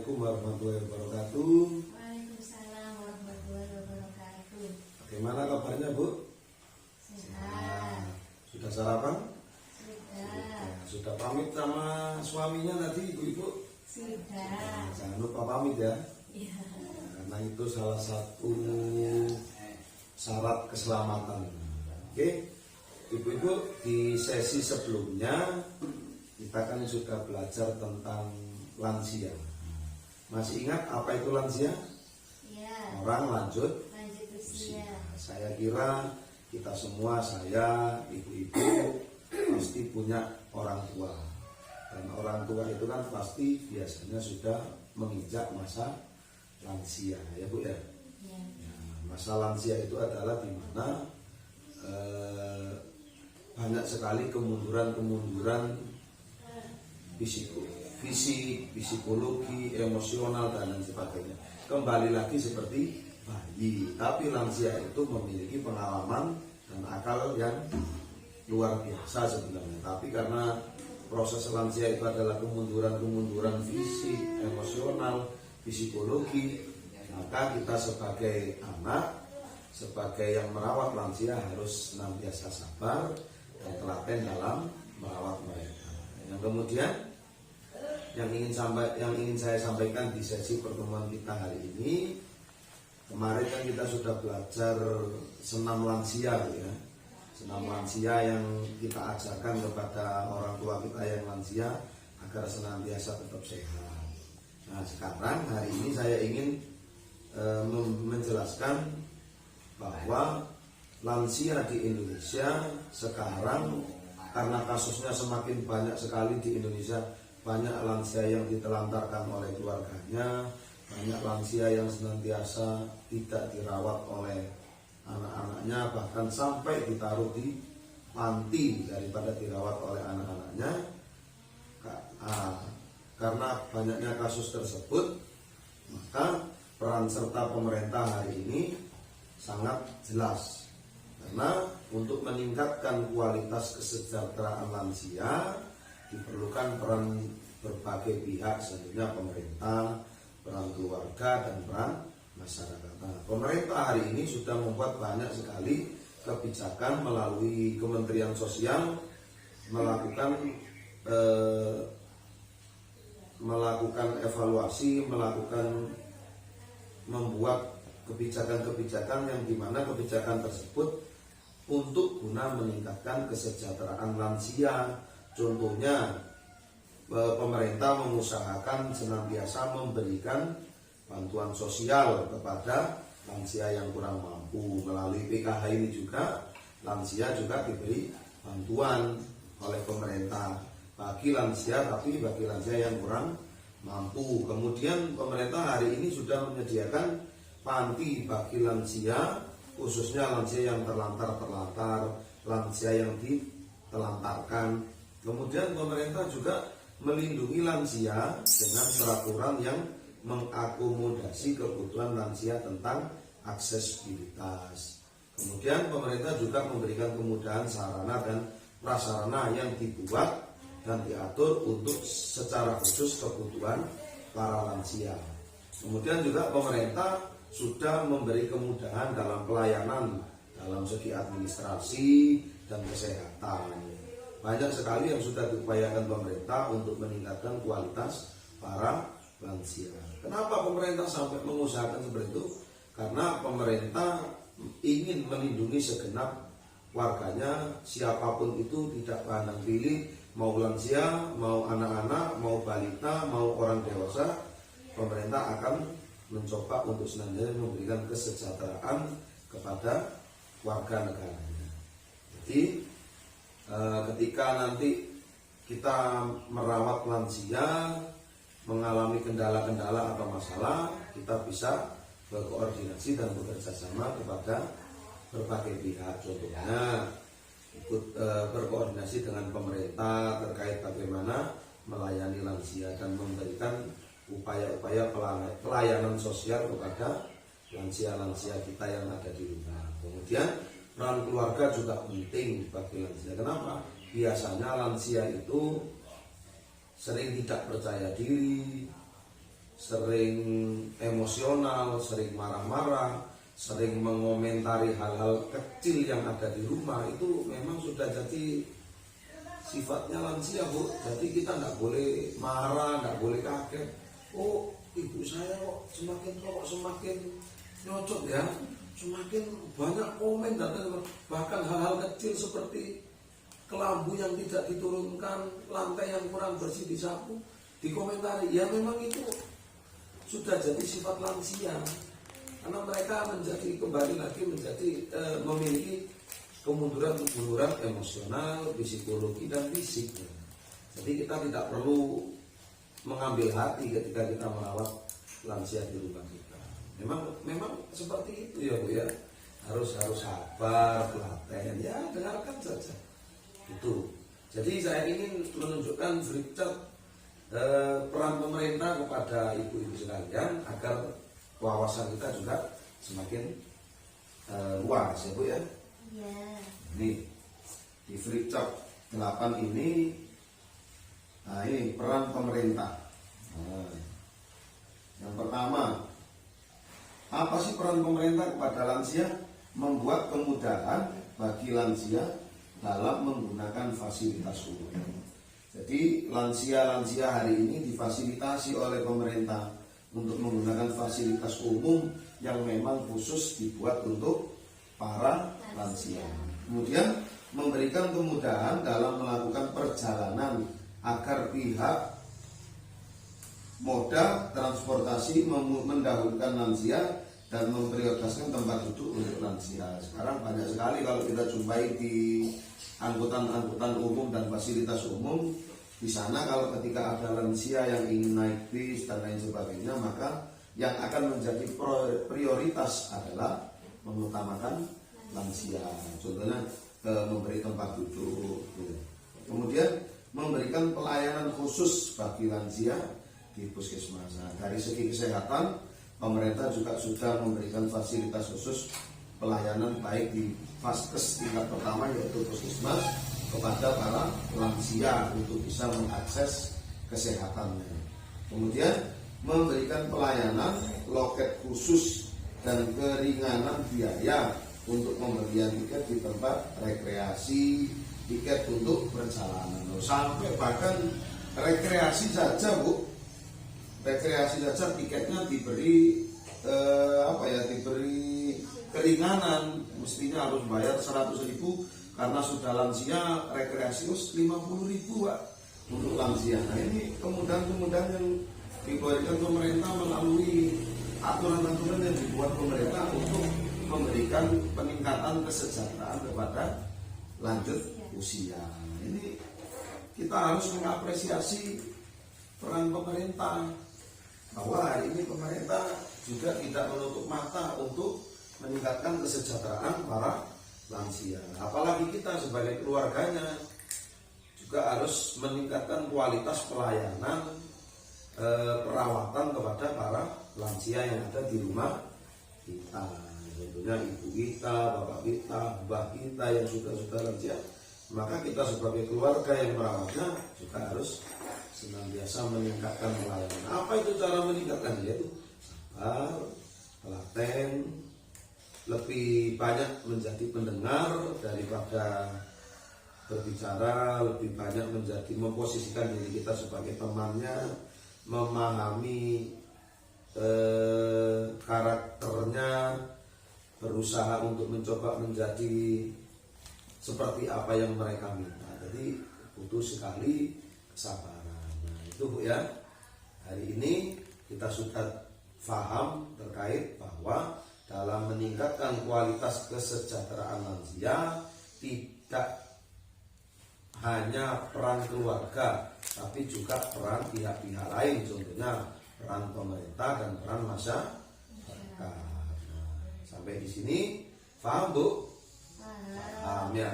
Assalamualaikum warahmatullahi wabarakatuh. Waalaikumsalam warahmatullahi wabarakatuh. Bagaimana kabarnya, Bu? Sehat. Sudah sarapan? Sudah. Sudah pamit sama suaminya tadi, Ibu-ibu? Sudah. Jangan lupa pamit ya. Iya. Karena itu salah satu syarat keselamatan. Oke, Ibu-ibu, di sesi sebelumnya kita kan sudah belajar tentang lansia. Masih ingat apa itu lansia? Iya. Orang lanjut Lanjut usia. usia. Saya kira kita semua, saya, ibu-ibu pasti punya orang tua. Dan orang tua itu kan pasti biasanya sudah menginjak masa lansia, ya Bu ya. Iya. Masa lansia itu adalah di mana banyak sekali kemunduran fisik, psikologi, emosional dan lain sebagainya. Kembali lagi seperti bayi, tapi lansia itu memiliki pengalaman dan akal yang luar biasa sebenarnya. Tapi karena proses lansia itu adalah kemunduran fisik, emosional, psikologi, maka kita sebagai anak, sebagai yang merawat lansia harus senantiasa sabar dan telaten dalam merawat mereka. Yang kemudian yang ingin saya sampaikan di sesi pertemuan kita hari ini, kemarin kan kita sudah belajar senam lansia ya. Senam lansia yang kita ajarkan kepada orang tua kita yang lansia agar senantiasa tetap sehat. Nah, sekarang hari ini saya ingin menjelaskan bahwa lansia di Indonesia sekarang, karena kasusnya semakin banyak sekali di Indonesia, banyak lansia yang ditelantarkan oleh keluarganya, banyak lansia yang senantiasa tidak dirawat oleh anak-anaknya, bahkan sampai ditaruh di panti daripada dirawat oleh anak-anaknya. Karena banyaknya kasus tersebut, maka peran serta pemerintah hari ini sangat jelas. Karena untuk meningkatkan kualitas kesejahteraan lansia diperlukan peran berbagai pihak, tentunya pemerintah, peran keluarga, dan peran masyarakat. Nah, pemerintah hari ini sudah membuat banyak sekali kebijakan melalui Kementerian Sosial melakukan evaluasi, membuat kebijakan-kebijakan yang dimana kebijakan tersebut untuk guna meningkatkan kesejahteraan lansia. Contohnya, pemerintah mengusahakan senantiasa memberikan bantuan sosial kepada lansia yang kurang mampu. Melalui PKH ini juga lansia juga diberi bantuan oleh pemerintah bagi lansia, tapi bagi lansia yang kurang mampu. Kemudian pemerintah hari ini sudah menyediakan panti bagi lansia, khususnya lansia yang terlantar, lansia yang ditelantarkan. Kemudian pemerintah juga melindungi lansia dengan peraturan yang mengakomodasi kebutuhan lansia tentang aksesibilitas. Kemudian pemerintah juga memberikan kemudahan sarana dan prasarana yang dibuat dan diatur untuk secara khusus kebutuhan para lansia. Kemudian juga pemerintah sudah memberi kemudahan dalam pelayanan dalam segi administrasi dan kesehatan. Banyak sekali yang sudah diupayakan pemerintah untuk meningkatkan kualitas para lansia. Kenapa pemerintah sampai mengusahakan seperti itu? Karena pemerintah ingin melindungi segenap warganya, siapapun itu, tidak pandang pilih, mau lansia, mau anak-anak, mau balita, mau orang dewasa. Pemerintah akan mencoba untuk senantiasa memberikan kesejahteraan kepada warga negaranya. Jadi ketika nanti kita merawat lansia mengalami kendala-kendala atau masalah, kita bisa berkoordinasi dan bekerja sama kepada berbagai pihak. Contohnya ikut berkoordinasi dengan pemerintah terkait bagaimana melayani lansia dan memberikan upaya-upaya pelayanan sosial kepada lansia-lansia kita yang ada di rumah. Kemudian peran keluarga juga penting bagi lansia. Kenapa? Biasanya lansia itu sering tidak percaya diri, sering emosional, sering marah-marah, sering mengomentari hal-hal kecil yang ada di rumah, itu memang sudah jadi sifatnya lansia, Bu. Jadi kita nggak boleh marah, nggak boleh kaget. Oh, ibu saya kok semakin nyocok ya, semakin banyak komen dan bahkan hal-hal kecil seperti kelambu yang tidak diturunkan, lantai yang kurang bersih disapu, dikomentari. Ya memang itu sudah jadi sifat lansia, karena mereka kembali lagi menjadi memiliki kemunduran emosional, psikologi dan fisik. Jadi kita tidak perlu mengambil hati ketika kita merawat lansia di rumah kita. Memang seperti itu ya, Bu ya. Harus sabar, telaten, ya dengarkan saja. Itu. Jadi saya ingin menunjukkan berita peran pemerintah kepada ibu-ibu sekalian agar wawasan kita juga semakin luas ya, Bu ya. Ya. Nih di Freepchat 8 ini, nah ini peran pemerintah. Nah, yang pertama, apa sih peran pemerintah kepada lansia? Membuat kemudahan bagi lansia dalam menggunakan fasilitas umum. Jadi lansia-lansia hari ini difasilitasi oleh pemerintah untuk menggunakan fasilitas umum yang memang khusus dibuat untuk para lansia. Kemudian memberikan kemudahan dalam melakukan perjalanan agar pihak moda transportasi mendahulukan lansia dan memprioritaskan tempat duduk untuk lansia. Sekarang banyak sekali kalau kita jumpai di angkutan umum dan fasilitas umum, di sana kalau ketika ada lansia yang ingin naik bis dan lain sebagainya, maka yang akan menjadi prioritas adalah mengutamakan lansia. Contohnya memberi tempat duduk. Kemudian memberikan pelayanan khusus bagi lansia di puskesmas. Nah, dari segi kesehatan, pemerintah juga sudah memberikan fasilitas khusus pelayanan baik di vaskes tingkat pertama yaitu puskesmas kepada para lansia untuk bisa mengakses kesehatannya. Kemudian memberikan pelayanan loket khusus dan keringanan biaya untuk pembelian tiket di tempat rekreasi, tiket untuk perjalanan, sampai bahkan rekreasi saja, Bu. Rekreasi saja tiketnya diberi diberi keringanan, mestinya harus bayar 100.000 karena sudah lansia, rekreasi 50.000, Pak, untuk lansia. Nah, ini kemudahan-kemudahan yang diberikan pemerintah melalui aturan-aturan yang dibuat pemerintah untuk memberikan peningkatan kesejahteraan kepada lanjut usia. Ini kita harus mengapresiasi peran pemerintah, bahwa hari ini pemerintah juga tidak menutup mata untuk meningkatkan kesejahteraan para lansia. Apalagi kita sebagai keluarganya juga harus meningkatkan kualitas pelayanan perawatan kepada para lansia yang ada di rumah kita. Tentunya ibu kita, bapak kita, mbah kita yang sudah lansia, maka kita sebagai keluarga yang merawatnya juga harus senantiasa meningkatkan pelayanan. Apa itu cara meningkatkan? Yaitu sabar, telaten, lebih banyak menjadi pendengar daripada berbicara, lebih banyak menjadi memposisikan diri kita sebagai temannya, memahami karakternya, berusaha untuk mencoba menjadi seperti apa yang mereka minta. Jadi butuh sekali kesabaran. Nah, itu, Bu ya. Hari ini kita sudah paham terkait bahwa dalam meningkatkan kualitas kesejahteraan lansia tidak hanya peran keluarga, tapi juga peran pihak-pihak lain, contohnya peran pemerintah dan peran masyarakat. Sampai di sini, paham, Bu? Paham ya.